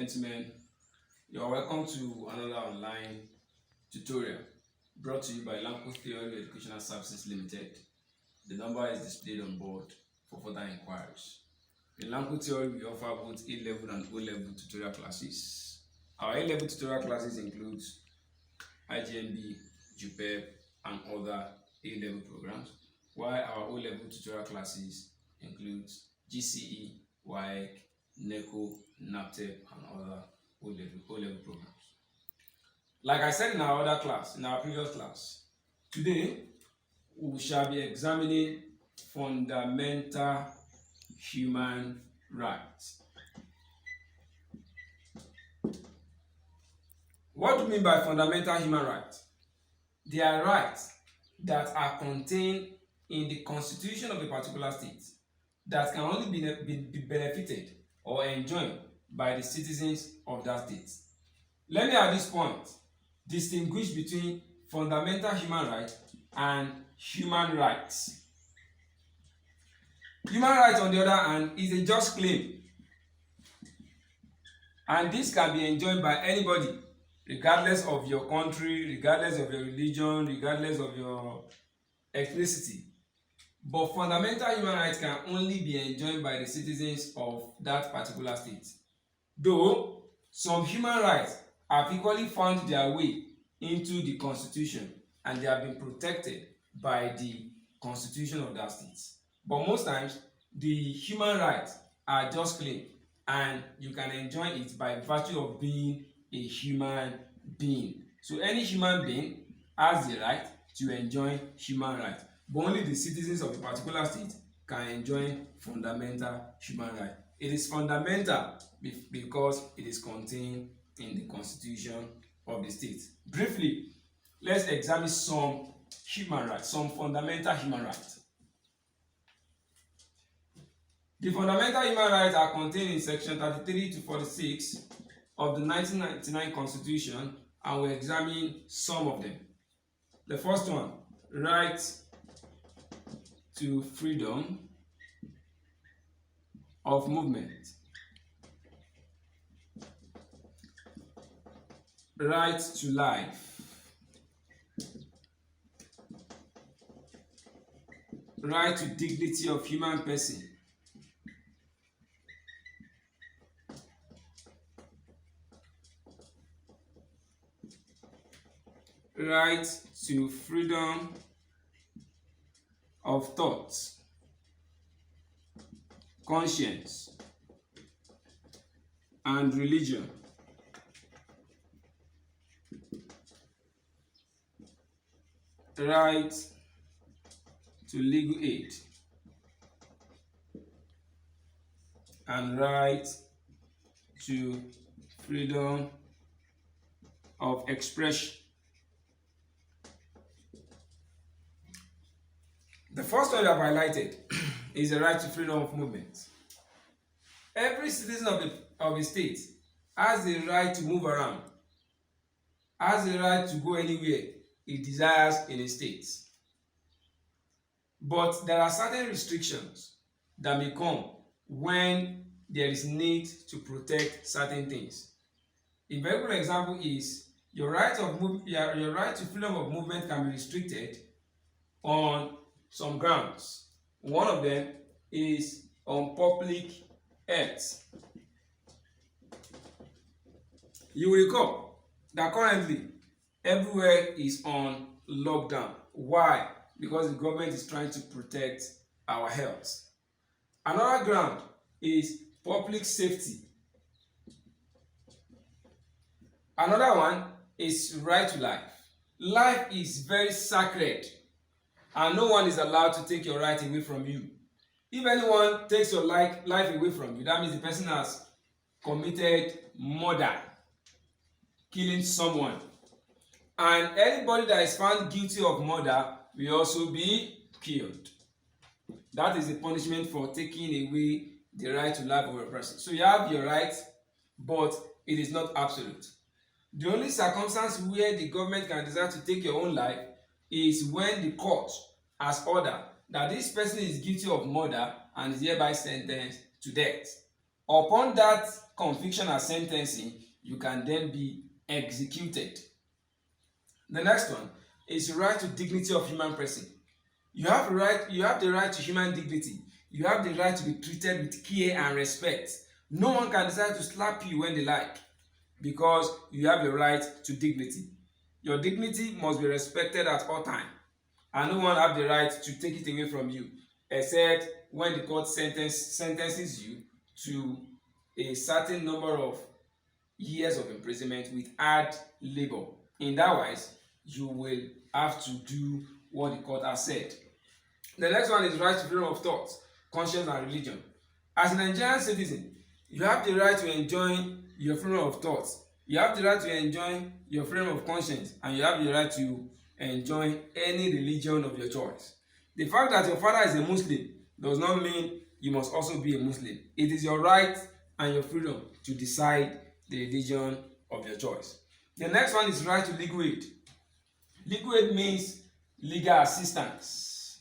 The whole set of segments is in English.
gentlemen, you are welcome to another online tutorial brought to you by Lankotheory Educational Services Limited. The number is displayed on board for further inquiries. In Lankotheory, we offer both A-level and O-level tutorial classes. Our A-level tutorial classes include IGMB, JUPEP, and other A-level programs, while our O-level tutorial classes include GCE, WAEC, NECO, NAPTEP, and other O-level programs. Like I said in our previous class, today we shall be examining fundamental human rights. What do you mean by fundamental human rights? They are rights that are contained in the constitution of a particular state that can only be benefited or enjoyed by the citizens of that state. Let me at this point distinguish between fundamental human rights and human rights. Human rights, on the other hand, is a just claim, and this can be enjoyed by anybody, regardless of your country, regardless of your religion, regardless of your ethnicity. But fundamental human rights can only be enjoyed by the citizens of that particular state. Though some human rights have equally found their way into the constitution and they have been protected by the constitution of that state. But most times, the human rights are just claimed and you can enjoy it by virtue of being a human being. So any human being has the right to enjoy human rights, but only the citizens of a particular state can enjoy fundamental human rights. It is fundamental because it is contained in the constitution of the state. Briefly, let's examine some human rights, some fundamental human rights. The fundamental human rights are contained in section 33 to 46 of the 1999 Constitution, and we'll examine some of them. The first one, right to freedom of movement. Right to life. Right to dignity of human person. Right to freedom of thought, conscience, and religion. Right to legal aid, and right to freedom of expression. The first one I've highlighted is the right to freedom of movement. Every citizen of a state has the right to move around, has the right to go anywhere he desires in a state. But there are certain restrictions that may come when there is need to protect certain things. A very good example is your right to freedom of movement can be restricted on some grounds. One of them is on public health. You will recall that currently everywhere is on lockdown. Why? Because the government is trying to protect our health. Another ground is public safety. Another one is right to life. Life is very sacred, and no one is allowed to take your right away from you. If anyone takes your life away from you, that means the person has committed murder, killing someone. And anybody that is found guilty of murder will also be killed. That is the punishment for taking away the right to life of a person. So you have your right, but it is not absolute. The only circumstance where the government can decide to take your own life is when the court has ordered that this person is guilty of murder and is hereby sentenced to death. Upon that conviction and sentencing, you can then be executed. The next one is the right to dignity of human person. You have the right to human dignity. You have the right to be treated with care and respect. No one can decide to slap you when they like, because you have the right to dignity. Your dignity must be respected at all times, and no one have the right to take it away from you, except when the court sentences you to a certain number of years of imprisonment with hard labor. In that wise, you will have to do what the court has said. The next one is right to freedom of thought, conscience and religion. As a Nigerian citizen, you have the right to enjoy your freedom of thought. You have the right to enjoy your freedom of conscience, and you have the right to enjoy any religion of your choice. The fact that your father is a Muslim does not mean you must also be a Muslim. It is your right and your freedom to decide the religion of your choice. The next one is right to legal aid. Legal aid means legal assistance.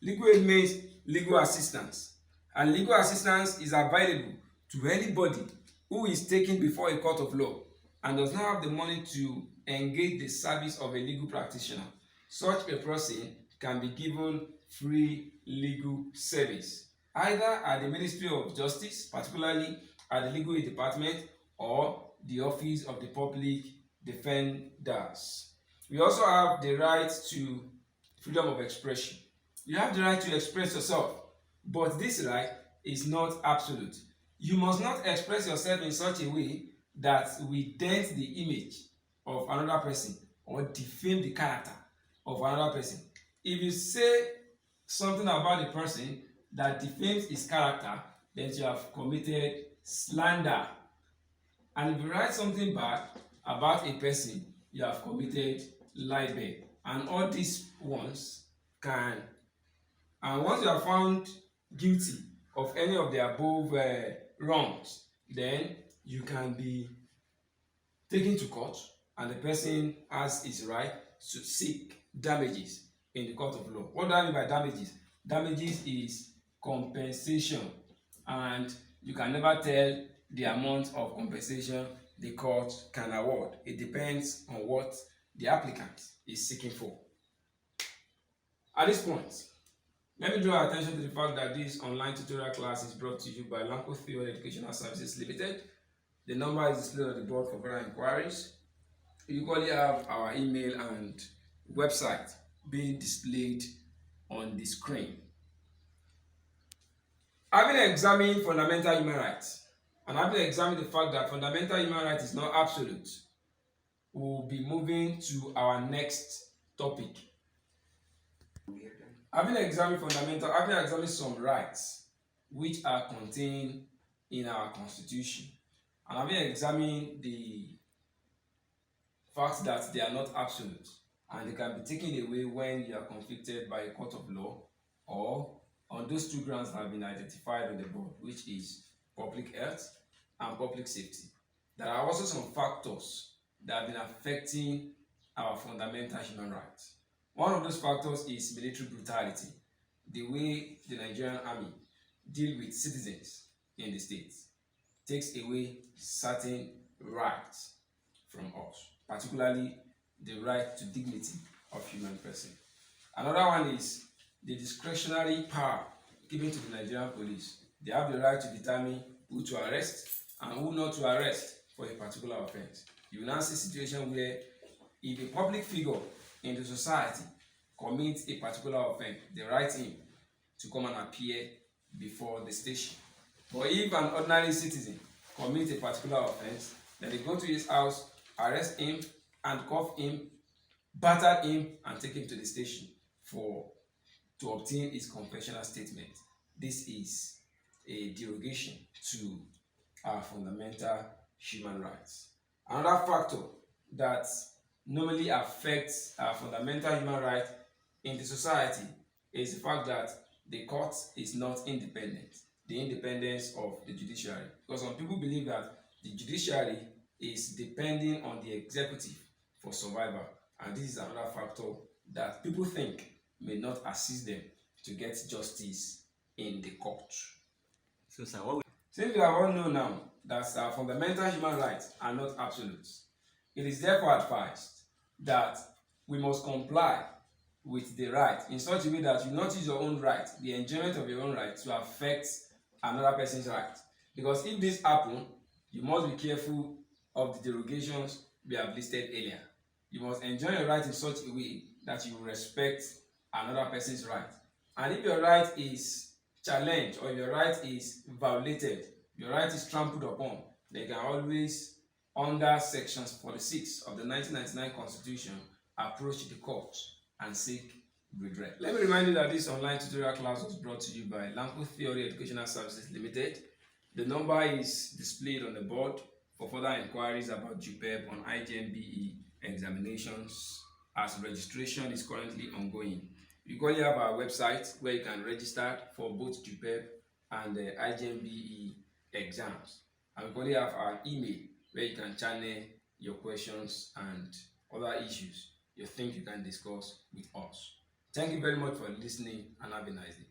Legal aid means legal assistance. And legal assistance is available to anybody who is taken before a court of law and does not have the money to engage the service of a legal practitioner. Such a person can be given free legal service, either at the Ministry of Justice, particularly at the Legal Aid Department, or the Office of the Public Defenders. We also have the right to freedom of expression. You have the right to express yourself, but this right is not absolute. You must not express yourself in such a way that will dent the image of another person or defame the character of another person. If you say something about a person that defames his character, then you have committed slander. And if you write something bad about a person, you have committed libel. And all these ones can, and once you are found guilty of any of the above wrongs, then you can be taken to court, and the person has his right to seek damages in the court of law. What do I mean by damages? Damages is compensation, and you can never tell the amount of compensation the court can award. It depends on what the applicant is seeking for. At this point, let me draw attention to the fact that this online tutorial class is brought to you by Lankotheory Educational Services Limited. The number is displayed on the board for further inquiries. You equally have our email and website being displayed on the screen. Having examined fundamental human rights, and having examined the fact that fundamental human rights is not absolute, we will be moving to our next topic. Having examined some rights which are contained in our constitution, and having examined the fact that they are not absolute and they can be taken away when you are convicted by a court of law, or on those two grounds that have been identified on the board, which is public health and public safety. There are also some factors that have been affecting our fundamental human rights. One of those factors is military brutality, the way the Nigerian army deal with citizens in the states takes away certain rights from us, particularly the right to dignity of human person. Another one is the discretionary power given to the Nigerian police. They have the right to determine who to arrest and who not to arrest for a particular offense. You will now see a situation where if a public figure in the society commits a particular offense, they write him to come and appear before the station. But if an ordinary citizen commits a particular offense, then they go to his house, arrest him, handcuff him, batter him, and take him to the station to obtain his confessional statement. This is a derogation to our fundamental human rights. Another factor that normally affects our fundamental human rights in the society is the fact that the court is not independent, the independence of the judiciary. Because some people believe that the judiciary is depending on the executive for survival, and this is another factor that people think may not assist them to get justice in the court. So, sir, what? Since we have all known now that fundamental human rights are not absolutes, it is therefore advised that we must comply with the right in such a way that you not use your own right, the enjoyment of your own right, to affect another person's right. Because if this happen, you must be careful of the derogations we have listed earlier. You must enjoy your right in such a way that you respect another person's right. And if your right is challenged or your right is violated, your right is trampled upon, they can always, under section 46 of the 1999 Constitution, approach the court and seek redress. Let me remind you that this online tutorial class was brought to you by Lankotheory Educational Services Limited. The number is displayed on the board for further inquiries about JUPEP on IJMBE examinations, as registration is currently ongoing. You currently have our website where you can register for both JUPEP and the IJMBE exams. And we currently have our email where you can channel your questions and other issues you think you can discuss with us. Thank you very much for listening and have a nice day.